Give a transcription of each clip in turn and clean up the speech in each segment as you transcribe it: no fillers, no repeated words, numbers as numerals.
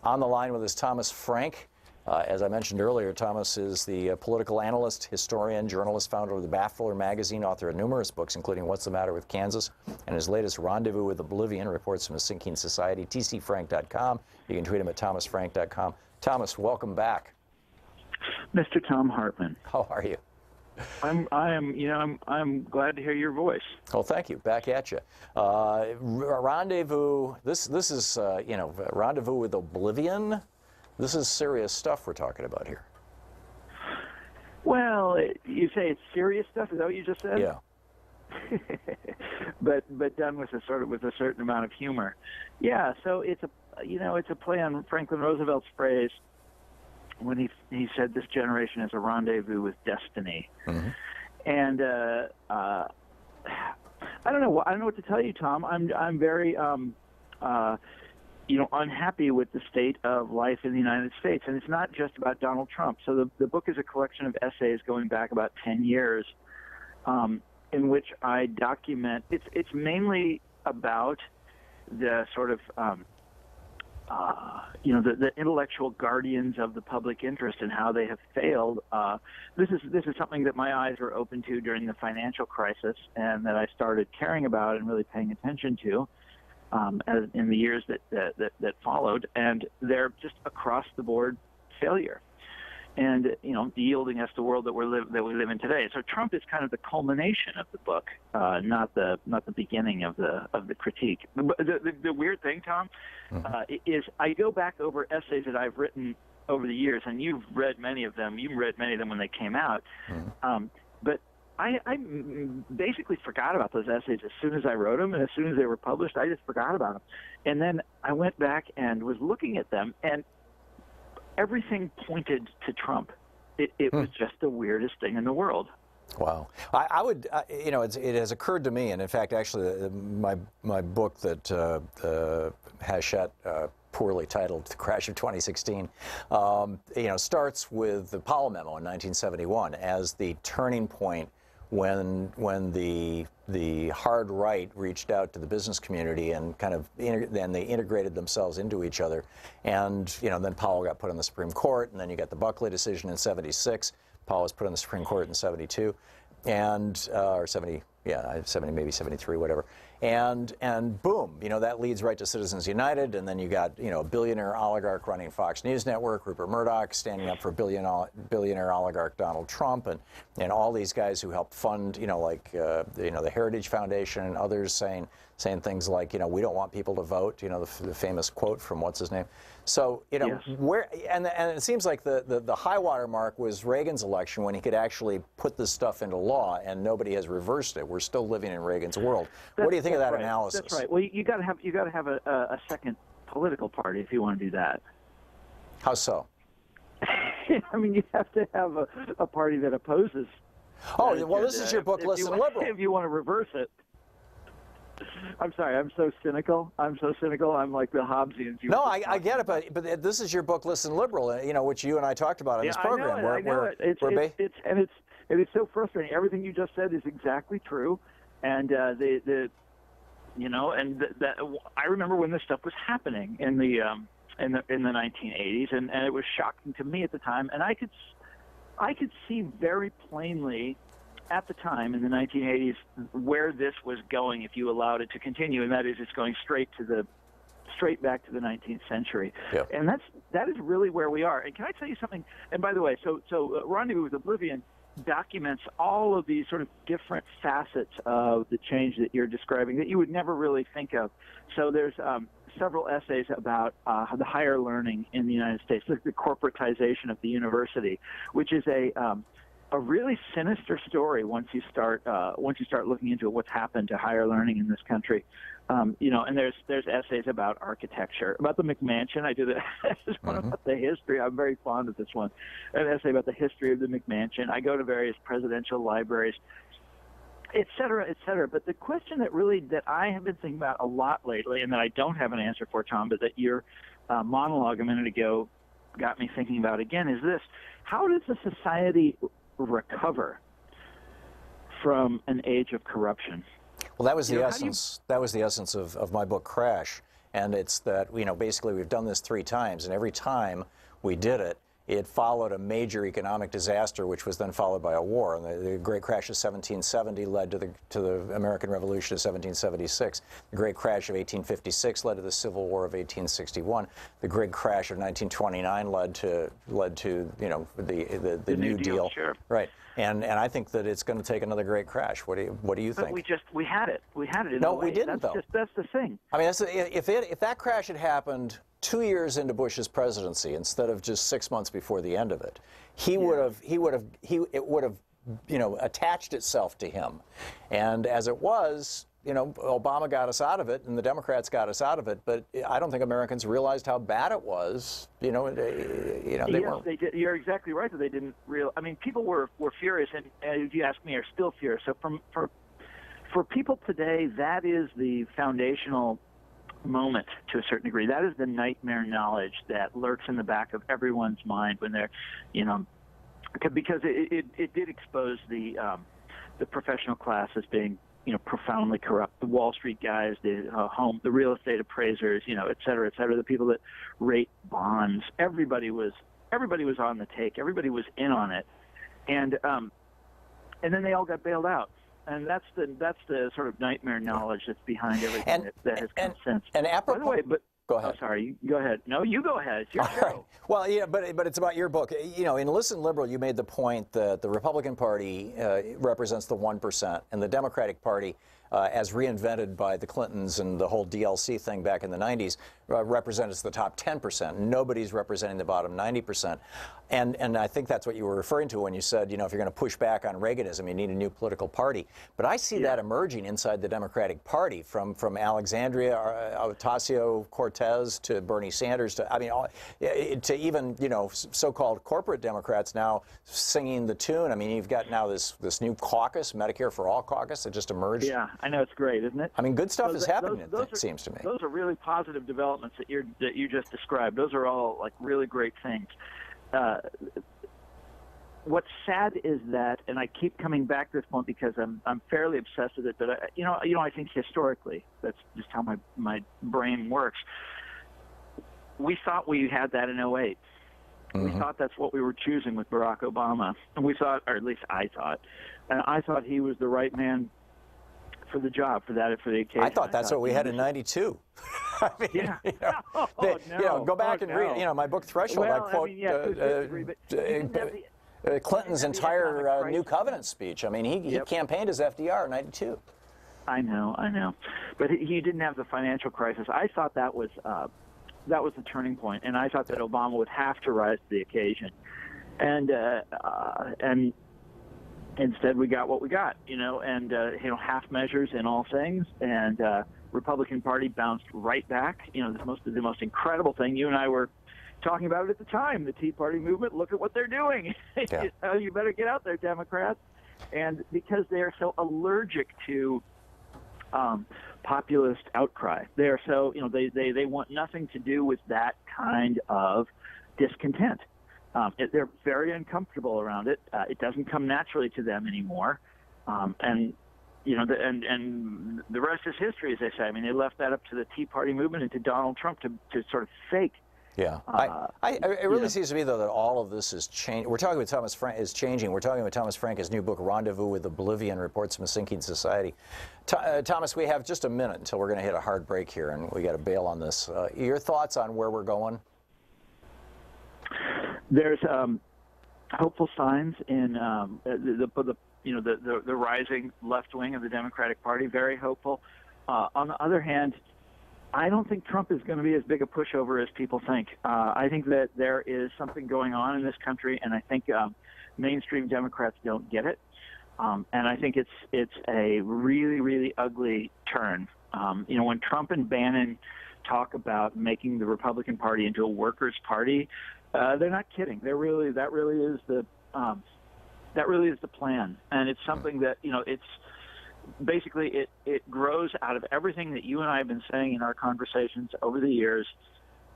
On the line with us, Thomas Frank. As I mentioned earlier, Thomas is the political analyst, historian, journalist, founder of the Baffler magazine, author of numerous books, including What's the Matter with Kansas, and his latest, Rendezvous with Oblivion, reports from a sinking society, tcfrank.com. You can tweet him at thomasfrank.com. Thomas, welcome back. Mr. Thom Hartmann. How are you? I'm glad to hear your voice. Well, thank you. Back at you. Rendezvous. This is Rendezvous with Oblivion. This is serious stuff we're talking about here. Well, you say it's serious stuff. Is that what you just said? Yeah. but done with a certain amount of humor. Yeah. So it's a play on Franklin Roosevelt's phrase when he said this generation is a rendezvous with destiny. Mm-hmm. And I don't know what to tell you, Tom. I'm very unhappy with the state of life in the United States, and it's not just about Donald Trump. So the book is a collection of essays going back about 10 years, in which I document. It's mainly about the sort of the intellectual guardians of the public interest and how they have failed. This is something that my eyes were open to during the financial crisis, and that I started caring about and really paying attention to in the years that followed. And they're just across the board failure, and yielding us the world that we live in today. So Trump is kind of the culmination of the book, not the beginning of the critique. The weird thing, Tom, is I go back over essays that I've written over the years, and you've read many of them. You read many of them when they came out, but I basically forgot about those essays as soon as I wrote them, and as soon as they were published, I just forgot about them. And then I went back and was looking at them, and everything pointed to Trump. It was just the weirdest thing in the world. Wow. I would, it has occurred to me, and in fact, actually, my book that Hachette poorly titled "The Crash of 2016," starts with the Powell memo in 1971 as the turning point when the hard right reached out to the business community and then they integrated themselves into each other, and then Powell got put on the Supreme Court, and then you got the Buckley decision in '76. Powell was put on the Supreme Court in '72, or 70, maybe '73, whatever. And boom, that leads right to Citizens United, and then you got a billionaire oligarch running Fox News Network, Rupert Murdoch standing up for billionaire oligarch Donald Trump, and all these guys who helped fund the Heritage Foundation and others saying things like we don't want people to vote, the famous quote from what's his name. So Yes. and it seems like the high water mark was Reagan's election, when he could actually put this stuff into law, and nobody has reversed it. We're still living in Reagan's world. What do you think of that analysis? That's right. Well, you got to have a second political party if you want to do that. How so? I mean, you have to have a party that opposes. Oh, well, this is your book, Listen Liberal. If you want to reverse it. I'm sorry, I'm so cynical. I'm like the Hobbesians. No, I get it, but this is your book, Listen Liberal, which you and I talked about on this program. I know it. It's so frustrating. Everything you just said is exactly true, and I remember when this stuff was happening in the 1980s, and it was shocking to me at the time, and I could see very plainly at the time in the 1980s where this was going if you allowed it to continue, and that is it's going straight back to the 19th century. Yep. And that is really where we are. And can I tell you something? And by the way, so Rendezvous with Oblivion documents all of these sort of different facets of the change that you're describing that you would never really think of. So there's several essays about the higher learning in the United States, the corporatization of the university, which is a really sinister story once you start looking into what's happened to higher learning in this country. And there's essays about architecture, about the McMansion. I did one about the history. I'm very fond of this one. An essay about the history of the McMansion. I go to various presidential libraries, et cetera, et cetera. But the question that I have been thinking about a lot lately, and that I don't have an answer for, Tom, but that your monologue a minute ago got me thinking about again, is this: how does a society recover from an age of corruption? Well, that was the essence. That was the essence of my book, Crash. And it's that, basically we've done this 3 times, and every time we did it, it followed a major economic disaster, which was then followed by a war. And the Great Crash of 1770 led to the American Revolution of 1776. The Great Crash of 1856 led to the Civil War of 1861. The Great Crash of 1929 led to the New Deal. Sure. Right. And I think that it's going to take another great crash. What do you think? But we had it. We had it in No, a way. we didn't, though. That's the thing. I mean, if that crash had happened 2 years into Bush's presidency instead of just 6 months before the end of it, it would have attached itself to him. And as it was, Obama got us out of it, and the Democrats got us out of it. But I don't think Americans realized how bad it was. They weren't. They did. You're exactly right that they didn't realize. I mean, people were furious, and if you ask me, are still furious. So for people today, that is the foundational moment to a certain degree. That is the nightmare knowledge that lurks in the back of everyone's mind when they're, because it did expose the professional class as being profoundly corrupt. The Wall Street guys, the real estate appraisers, et cetera, the people that rate bonds. Everybody was on the take. Everybody was in on it, and then they all got bailed out. And that's the sort of nightmare knowledge that's behind everything that has come since. And apropos, by the way, go ahead. Oh, sorry, go ahead. No, you go ahead. It's your show. Right. Well, yeah, but it's about your book. In Listen Liberal, you made the point that the Republican Party represents the 1%, and the Democratic Party, as reinvented by the Clintons and the whole DLC thing back in the 90s, represents the top 10%. Nobody's representing the bottom 90%. And I think that's what you were referring to when you said, if you're going to push back on Reaganism, you need a new political party. But I see that emerging inside the Democratic Party, from Alexandria Ocasio-Cortez to Bernie Sanders to even so-called corporate Democrats now singing the tune. I mean, you've got now this new caucus, Medicare for All caucus, that just emerged. Yeah, I know, it's great, isn't it? I mean, good stuff is happening. It seems to me. Those are really positive developments that you just described. Those are all like really great things. What's sad is that, and I keep coming back to this point because I'm fairly obsessed with it. But I think historically, that's just how my brain works. We thought we had that in 2008. Mm-hmm. We thought that's what we were choosing with Barack Obama, and we thought, or at least I thought he was the right man for the job, for the occasion. I thought that's what we had in '92. I mean, yeah. Go back and read. My book Threshold. Well, I quote Clinton's entire New Covenant speech. I mean, he campaigned as FDR in '92. I know, but he didn't have the financial crisis. I thought that was the turning point, and I thought that Obama would have to rise to the occasion, and instead we got what we got, and half measures in all things, and Republican Party bounced right back. The most incredible thing, you and I were talking about it at the time, the Tea Party movement. Look at what they're doing. Yeah. You better get out there, Democrats. And because they are so allergic to populist outcry, they are so, they want nothing to do with that kind of discontent. They're very uncomfortable around it. It doesn't come naturally to them anymore. And the rest is history, as they say. I mean, they left that up to the Tea Party movement and to Donald Trump to sort of fake. Yeah, it really seems to me, though, that all of this is changing. We're talking with Thomas Frank is changing. We're talking with Thomas Frank, his new book, Rendezvous with Oblivion, Reports from a Sinking Society. Thomas, we have just a minute until we're going to hit a hard break here, and we got to bail on this. Your thoughts on where we're going? There's hopeful signs in the rising left wing of the Democratic Party. Very hopeful. On the other hand, I don't think Trump is going to be as big a pushover as people think. I think that there is something going on in this country, and I think mainstream Democrats don't get it. And I think it's a really, really ugly turn. When Trump and Bannon talk about making the Republican Party into a workers' party, they're not kidding. That really is the plan, and it's something that it's. Basically, it grows out of everything that you and I have been saying in our conversations over the years.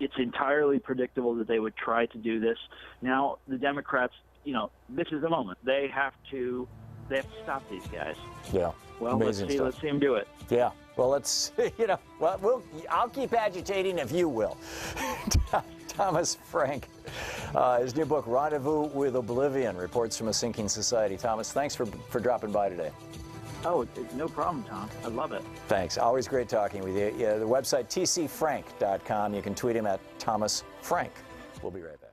It's entirely predictable that they would try to do this. Now, the Democrats, this is the moment. They have to stop these guys. Yeah. Well, Amazing stuff. let's see him do it. Yeah. Well, let's, I'll keep agitating if you will. Thomas Frank, his new book, Rendezvous with Oblivion, Reports from a Sinking Society. Thomas, thanks for dropping by today. Oh, no problem, Tom. I love it. Thanks. Always great talking with you. The website, tcfrank.com. You can tweet him at Thomas Frank. We'll be right back.